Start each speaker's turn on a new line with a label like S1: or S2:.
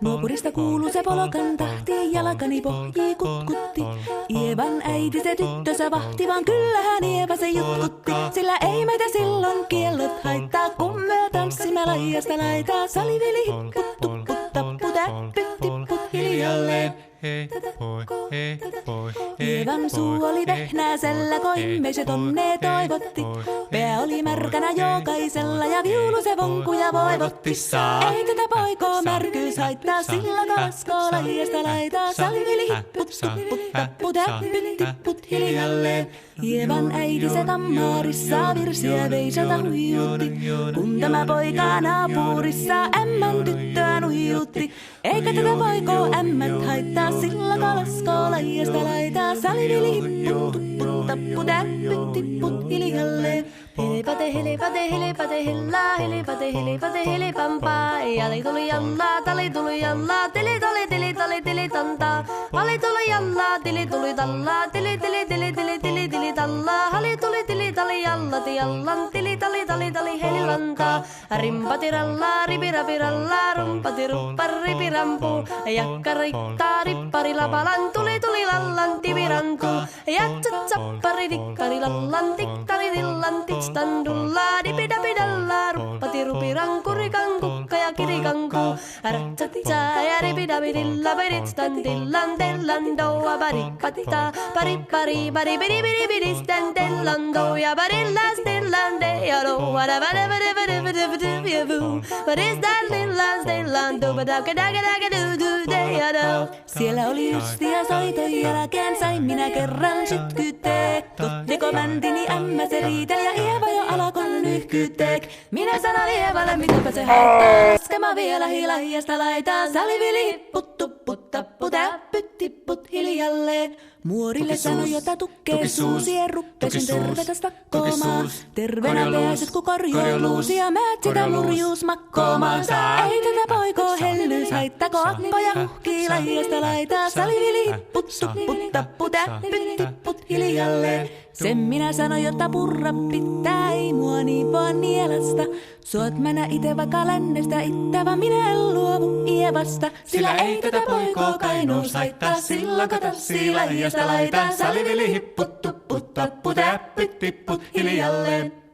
S1: Nuopurista kuuluu se polokan tahti, jalkani pohjii kutkutti. Ievan äiti se tyttönsä vahti, vaan kyllähän Ieva se jutkutti. Sillä ei meitä silloin kiellot haittaa, kun me tanssimme laijasta laitaa. Salivili hipput, tupput, tapput, äppyt, tipput hiljalleen. Ievan suu oli vehnäisellä, koimme se tonne toivotti. Pää oli märkänä jokaisella ja viulu se vonkuja voivotti. Ei tätä poikoo märkyys haittaa, sillä kaskoo laijasta laitaa. Salivili hipput, tupput, tapput, äppyt, tipput hiljalleen. Ievan äiti se tammaarissa virsiä veisata huijutti. Kun tämä poika naapurissa ämmän tyttöä nuijutti. Eikä tätä poikoo ämmät haittaa, sillä kalaskoo laijasta laitaa. Salivili hipput, tupput, tapput, äppyt, tipput hiljalleen. Helipate, helipate, helipate, hellaa, helipate, helipate, helipampaa. Jali tuli jallaa, tali tuli jallaa, tili tuli, tili tuli, tili tantaa. Pali tuli jallaa, tili tuli tallaa, tili tili, tili tili, tili tili tallaa. Hali tuli, tili tali jallati jallan, tili tali, tali tali, helilantaa. Rimpati rallaa, ripirapi rallaa, rumpati ruppar, ripirampu. Jakka riittaa, rippari lapalan, tuli tuli lallan, tivirantu. Jatsat sappari, dikkari lallan, tikkari dillan, standulla dipidapidalla ruppati rupiranku rikankukka ja kirikanku ratsatsa ja ripidapidilla piritstandillan tellandoa paripatta paripari paripiripiripiristandellando ja parillastillande ja roa What is that lillan stillando Siellä oli justia soiton jälkeen sain minä kerran sytkyteek. Tuttiko mäntini ämmä se riitel ja Ieva jo alakon nyhkyteek. Minä sanon Ievalle mitäpä se haittaa. Laskema vielä hilahiasta laitaa. Salivili hipput tupput tapput äppyt tipput hiljalleen. Muorille sanoi jota tukkee suusi ruppesin tervetä stakkomaan. Terveenä pääset ku korjouluusi ja määt sitä murjuus makkoomaan. Ei tätä poikoo hellyys haittako akkoja huhkii laijasta laitaa. Salivili hipput tupput tapput äppyt tipput hiljalleen. Sen minä sanoin, jotta purra pitää, ei mua niin vaan nielasta. Suot mänä ite vaikka lännestä ittävä, minä en luovu Ievasta. Sillä ei tätä poikoo kainous haittaa, sillä katassii laijasta laitaa. Salivili hipput tupput tapput äppyt tipput hiljalleen.